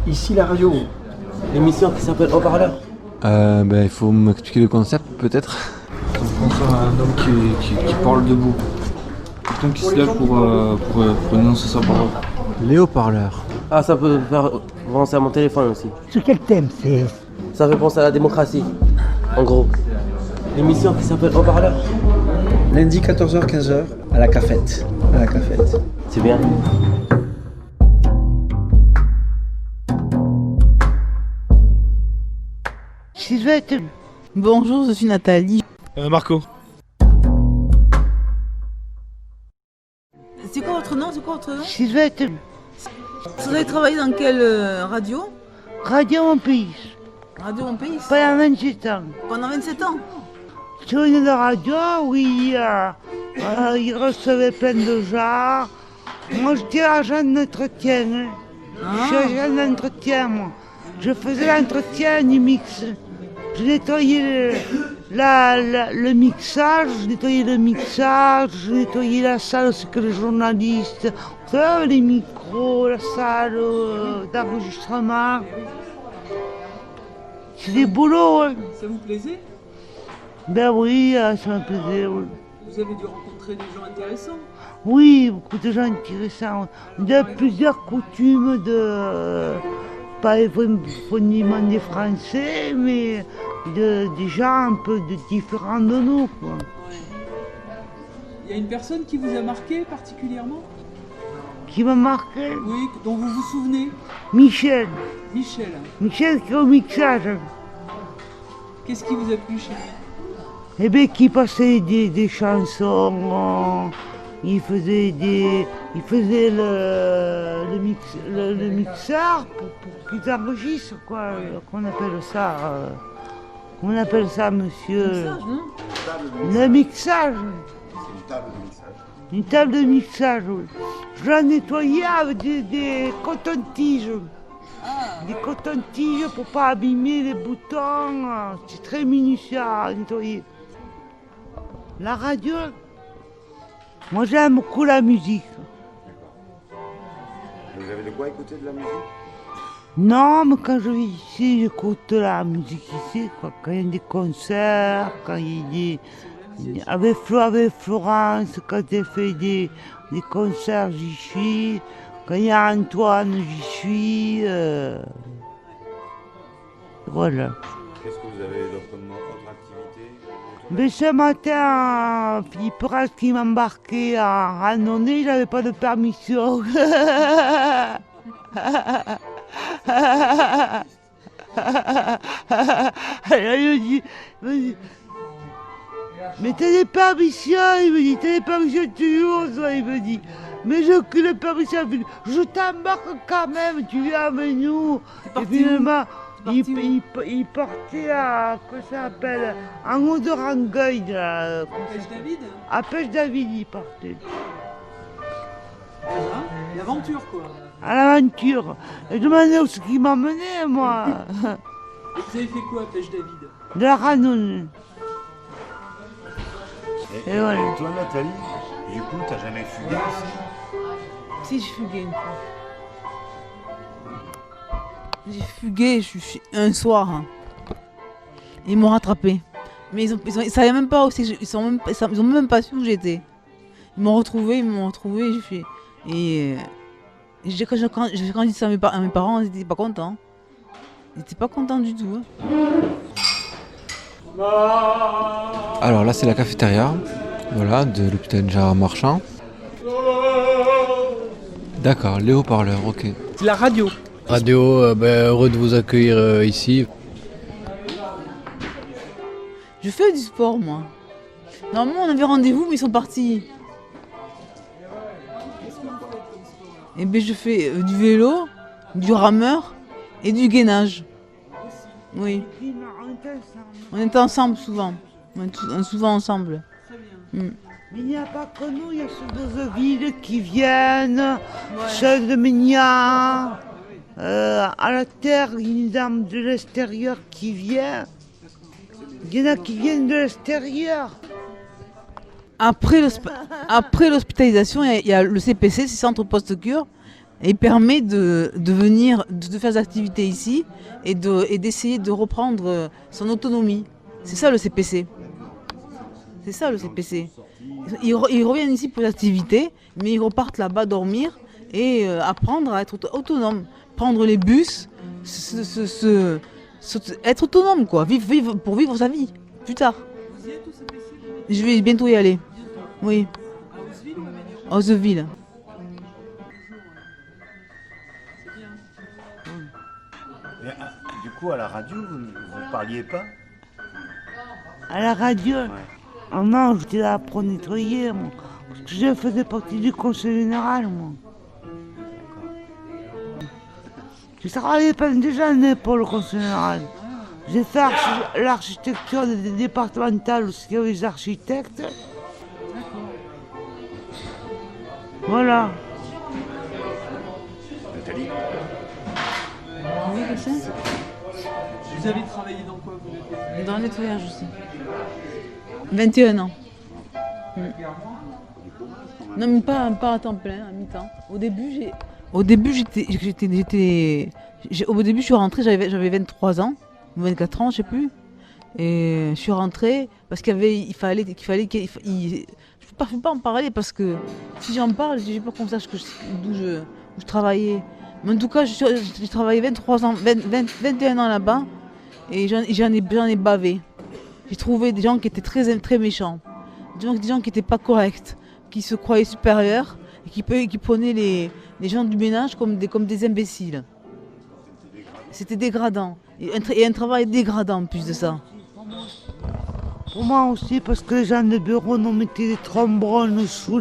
Ici la radio, l'émission qui s'appelle Haut-Parleur. Il faut m'expliquer le concept peut-être. On pense à un homme qui parle debout. Quelqu'un qui se lève pour énoncer sa parole. Les haut-parleurs. Ah, ça peut faire penser à mon téléphone aussi. Sur quel thème c'est? Ça fait penser à la démocratie, en gros. L'émission qui s'appelle Haut-Parleur. Lundi 14h-15h à la cafette. C'est bien. Sylvette. Bonjour, je suis Nathalie. Marco. C'est quoi votre nom Sylvette. Vous avez travaillé dans quelle radio? Radio Mon Pays. Radio Mon Pays. Pendant 27 ans. Pendant 27 ans. Sur une radio, oui, il recevait plein de gens. Moi, j'étais agent d'entretien. Hein. Je suis agent d'entretien, moi. Je faisais l'entretien du mix. Je nettoyais le mixage, je nettoyais la salle, c'est que les journalistes, les micros, la salle d'enregistrement. C'est des boulots. Hein. Ça vous plaisait? Ben oui, ça me plaisait, oui. Vous avez dû rencontrer des gens intéressants? Oui, beaucoup de gens intéressants. De plusieurs coutumes, pas évidemment des Français, mais des gens un peu différents de nous, quoi. Ouais. Il y a une personne qui vous a marqué particulièrement? Qui m'a marqué? Oui, dont vous vous souvenez? Michel. Michel. Michel qui est au mixage. Qu'est-ce qui vous a plu chez lui? Eh bien, qui passait des chansons, il faisait le mixeur pour qu'ils enregistrent, quoi. Qu'on appelle ça, monsieur? Mixage, non? Le mixage. C'est une table de mixage. Une table de mixage, oui. Je l'ai nettoyée avec des cotons-tiges. Des cotons-tiges pour pas abîmer les boutons. C'est très minutieux à nettoyer. La radio, moi j'aime beaucoup la musique. Vous avez de quoi écouter de la musique? Non, mais quand je vis ici, j'écoute la musique ici, quoi. Quand il y a des concerts, quand il y a avec Florence, quand elle fait des concerts, j'y suis. Quand il y a Antoine, j'y suis. Voilà. Qu'est-ce que vous avez d'autre activité? Mais ce matin, Philippe Ras qui m'embarquait en randonnée, il n'avait pas de permission. Alors il me dit, mais t'as des permissions, il me dit, t'as des permissions toujours, ça, il me dit. Mais j'ai aucune permission, je t'embarque quand même, tu viens avec nous. Et finalement, il partait à, quoi ça s'appelle, en haut de Rangueil, là. Pêche David? À Pêche David, il partait. Voilà. L'aventure, quoi. À l'aventure. Et je me demandais où ce qui m'emmenait, moi. Et vous avez fait quoi à Pêche David? De la randonnée. Et voilà. toi, Nathalie, du coup, t'as jamais fugué aussi? Si, j'ai fugué une fois. J'ai fugué un soir. Hein. Ils m'ont rattrapé. Mais ils savaient même pas où c'est. Ils ont même pas su où j'étais. Ils m'ont retrouvé, j'ai fait. Et quand j'ai dit ça à mes parents, ils étaient pas contents. Ils étaient pas contents du tout. Hein. Alors là c'est la cafétéria, voilà, de l'hôpital Gérard Marchand. D'accord, les haut-parleurs, ok. C'est la radio. Heureux de vous accueillir ici. Je fais du sport, moi. Normalement, on avait rendez-vous, mais ils sont partis. Et bien, je fais du vélo, du rameur et du gainage. Oui. On est ensemble souvent. On est souvent ensemble. Mais il n'y a pas que nous, il y a ceux de villes qui viennent, ceux de Ménia. À la terre, il y a une dame de l'extérieur qui vient. Il y en a qui viennent de l'extérieur. Après l'hospitalisation, il y a le CPC, c'est Centre Post-Cure. Et il permet de venir, de faire des activités ici et d'essayer de reprendre son autonomie. C'est ça le CPC. C'est ça le CPC. Ils reviennent ici pour l'activité, mais ils repartent là-bas dormir et apprendre à être autonome. Prendre les bus, être autonome, quoi. Pour vivre sa vie, plus tard. Je vais bientôt y aller. Oui. À Ozeville. Et, du coup, à la radio, vous ne parliez pas? À la radio, Ouais. oh non, j'étais là pour nettoyer, moi. Parce que je faisais partie du conseil général, moi. Je travaillais pas déjà né pour le conseil général. J'ai fait l'architecture des départementales, parce qu'il y avait les architectes. Voilà. Nathalie? Oui, que c'est? Vous avez travaillé dans quoi Dans le nettoyage aussi. 21 ans. Non, mais pas à temps plein, à mi-temps. Au début, je suis rentrée, j'avais 23 ans, ou 24 ans, je sais plus. Et je suis rentrée parce je peux pas en parler parce que si j'en parle, j'ai peur qu'on sache où je travaillais. Mais en tout cas, j'ai travaillé 23 ans, 21 ans là-bas et j'en ai bavé. J'ai trouvé des gens qui étaient très, très méchants, des gens qui n'étaient pas corrects, qui se croyaient supérieurs et qui prenaient les gens du ménage comme des imbéciles. C'était dégradant. Et un travail dégradant en plus de ça. Pour moi aussi, parce que les gens de bureau nous mettaient des trombones sous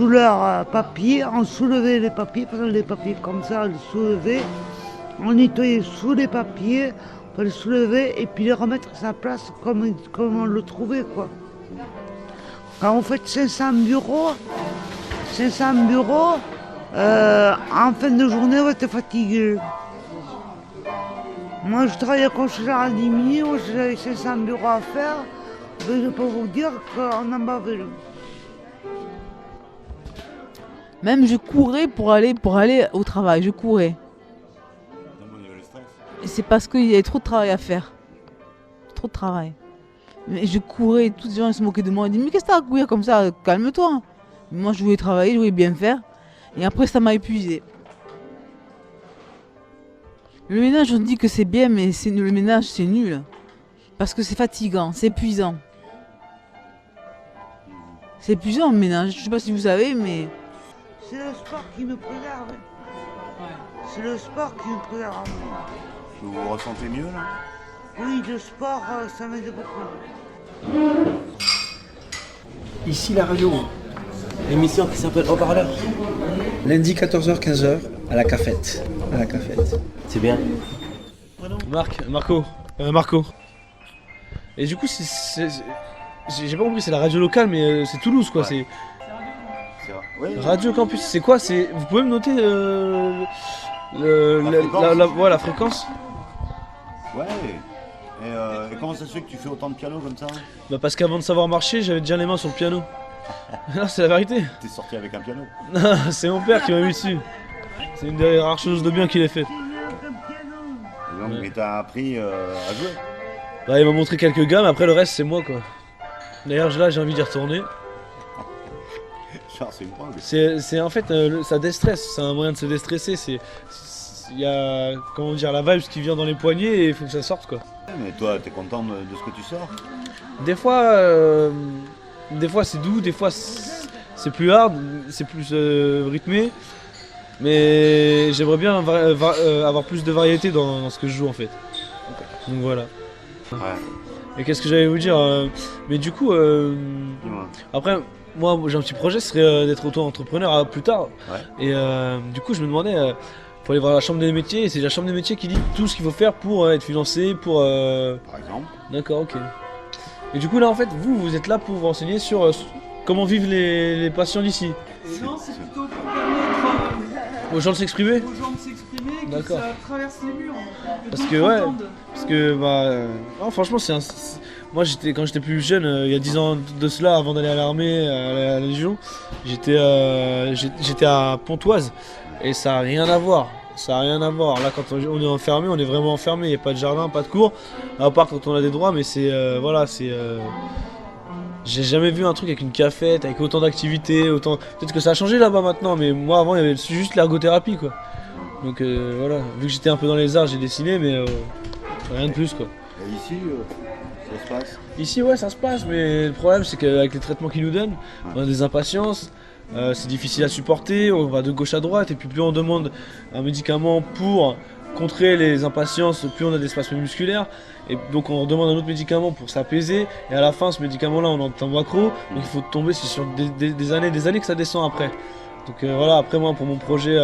leurs papiers. On soulevait les papiers, parce que les papiers comme ça, on les soulevait. On nettoyait sous les papiers, on les soulevait et puis les remettre à sa place comme on le trouvait, quoi. Quand vous faites 500 bureaux, en fin de journée, vous êtes fatigué. Moi, je travaillais comme à 10 minutes, j'avais 500 bureaux à faire. Mais je peux vous dire qu'on en bavait. Même je courais pour aller au travail, je courais. Et c'est parce qu'il y avait trop de travail à faire. Trop de travail. Mais je courais, tous les gens se moquaient de moi. Ils disaient, mais qu'est-ce que t'as à courir comme ça? Calme-toi. Moi, je voulais travailler, je voulais bien faire. Et après, ça m'a épuisé. Le ménage, on dit que c'est bien, mais le ménage, c'est nul. Parce que c'est fatigant, c'est épuisant. C'est épuisant le ménage, je sais pas si vous savez, mais... C'est le sport qui me préserve. C'est le sport qui me préserve. Vous vous ressentez mieux là? Oui, le sport, ça m'aide beaucoup. Ici la radio. L'émission qui s'appelle Haut-Parleur. Lundi 14h-15h à la cafette. C'est bien. Marco. Et du coup, j'ai pas compris, c'est la radio locale, mais c'est Toulouse quoi. Ouais. C'est vrai. Oui, Radio Campus, c'est quoi? Vous pouvez me noter la fréquence? Ouais. Et comment ça se fait que tu fais autant de piano comme ça? Bah parce qu'avant de savoir marcher, j'avais déjà les mains sur le piano. Non, c'est la vérité. T'es sorti avec un piano? Non, c'est mon père qui m'a mis dessus. C'est une des rares choses de bien qu'il ait fait. Donc, mais t'as appris à jouer? Bah, il m'a montré quelques gammes, après le reste c'est moi quoi. D'ailleurs là j'ai envie d'y retourner. Genre, c'est une drogue. C'est en fait ça déstresse, c'est un moyen de se déstresser. Il y a comment dire la vibe qui vient dans les poignets et il faut que ça sorte quoi. Mais toi, t'es content de ce que tu sors? Des fois c'est doux, des fois c'est plus hard, c'est plus rythmé. Mais j'aimerais bien avoir plus de variété dans ce que je joue en fait. Donc voilà. Ouais. Et qu'est-ce que j'allais vous dire mais du coup, Dis-moi. après, moi j'ai un petit projet, ce serait d'être auto-entrepreneur plus tard. Ouais. Et du coup, je me demandais, faut aller voir la chambre des métiers, et c'est la chambre des métiers qui dit tout ce qu'il faut faire pour être financé, pour... Par exemple. D'accord, ok. Et du coup, là, en fait, vous êtes là pour vous renseigner sur comment vivent les patients d'ici. Non, c'est plutôt pour permettre Aux gens de s'exprimer. aux gens de s'exprimer, que D'accord. ça traverse les murs. Parce que, ouais, parce que, bah... non, franchement, Moi, quand j'étais plus jeune, il y a 10 ans de cela, avant d'aller à l'armée, à la Légion, j'étais à Pontoise et ça n'a rien à voir. Ça n'a rien à voir. Là, quand on est enfermé, on est vraiment enfermé. Il n'y a pas de jardin, pas de cours, à part quand on a des droits, mais c'est. Voilà, c'est. J'ai jamais vu un truc avec une cafette, avec autant d'activités, autant. Peut-être que ça a changé là-bas maintenant, mais moi avant, il y avait juste l'ergothérapie, quoi. Donc voilà, vu que j'étais un peu dans les arts, j'ai dessiné, mais rien de plus, quoi. Et ici, ça se passe? Ici, ouais, ça se passe, mais le problème, c'est qu'avec les traitements qu'ils nous donnent, on a des impatiences. C'est difficile à supporter, on va de gauche à droite et puis plus on demande un médicament pour contrer les impatiences, plus on a des spasmes musculaires et donc on demande un autre médicament pour s'apaiser et à la fin ce médicament là on tombe accro, donc il faut tomber sur des années que ça descend après. Donc voilà, après moi pour mon projet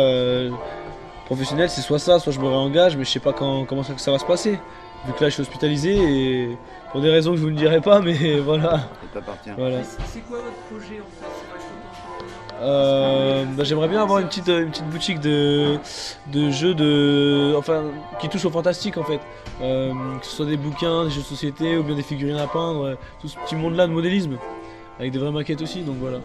professionnel c'est soit ça, soit je me réengage, mais je sais pas comment ça va se passer vu que là je suis hospitalisé et pour des raisons que je vous ne dirai pas, mais voilà. Ça t'appartient. Voilà. C'est quoi votre projet en fait? J'aimerais bien avoir une petite boutique de jeux qui touchent au fantastique en fait. Que ce soit des bouquins, des jeux de société ou bien des figurines à peindre, tout ce petit monde là de modélisme. Avec des vraies maquettes aussi, donc voilà.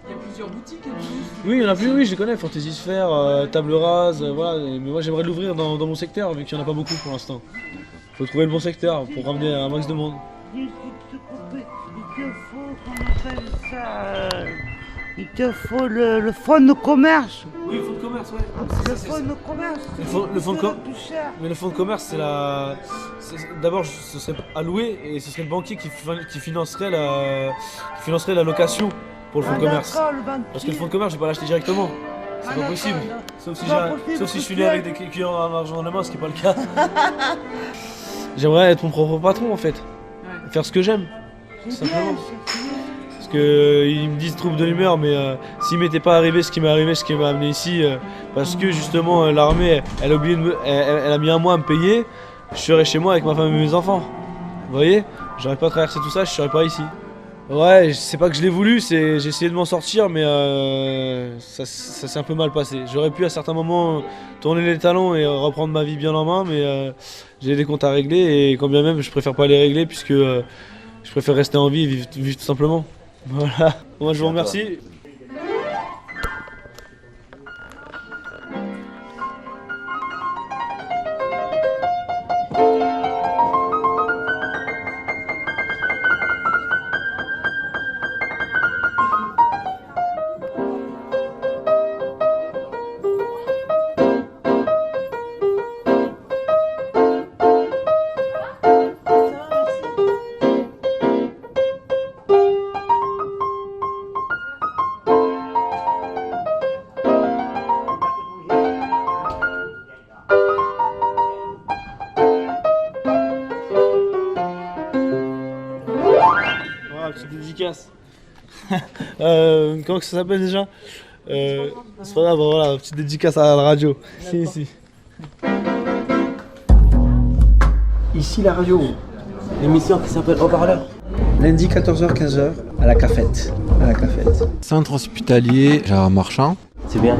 Il y a plusieurs boutiques et Oui, il y en a plus, oui, je les connais, Fantasy Sphere, Table Rase, voilà. Mais moi j'aimerais l'ouvrir dans mon secteur vu qu'il n'y en a pas beaucoup pour l'instant. Faut trouver le bon secteur pour ramener un max de monde. Il te faut, comment on appelle ça, il te faut le fonds de commerce. Oui, le fonds de commerce, ouais. Le fonds de commerce. Le fonds de commerce. Plus cher. Mais le fonds de commerce, d'abord, ce serait alloué et ce serait le banquier qui financerait la location pour le fonds de commerce. D'accord, le banquier. Parce que le fonds de commerce, je vais pas l'acheter directement. C'est pas d'accord, possible. non. Sauf C'est pas possible, si je suis parce né que- avec des cuillères en argent dans la main, ce qui est pas le cas. J'aimerais être mon propre patron en fait. Faire ce que j'aime. Tout simplement. Parce que ils me disent trouble de l'humeur, mais s'il m'était pas arrivé ce qui m'est arrivé, ce qui m'a amené ici, parce que justement l'armée, elle a oublié elle a mis un mois à me payer, je serais chez moi avec ma femme et mes enfants. Vous voyez, j'aurais pas traversé tout ça, je serais pas ici. Ouais, c'est pas que je l'ai voulu, j'ai essayé de m'en sortir, mais ça s'est un peu mal passé. J'aurais pu à certains moments tourner les talons et reprendre ma vie bien en main, mais j'ai des comptes à régler et quand bien même je préfère pas les régler puisque je préfère rester en vie et vivre tout simplement. Voilà. Moi je vous remercie. Voilà, petite dédicace. Comment que ça s'appelle déjà c'est pas grave, voilà, petite dédicace à la radio. Si. Ici la radio. L'émission qui s'appelle Haut-Parleur. Lundi 14h-15h à la cafette. Centre hospitalier Gérard Marchand. C'est bien.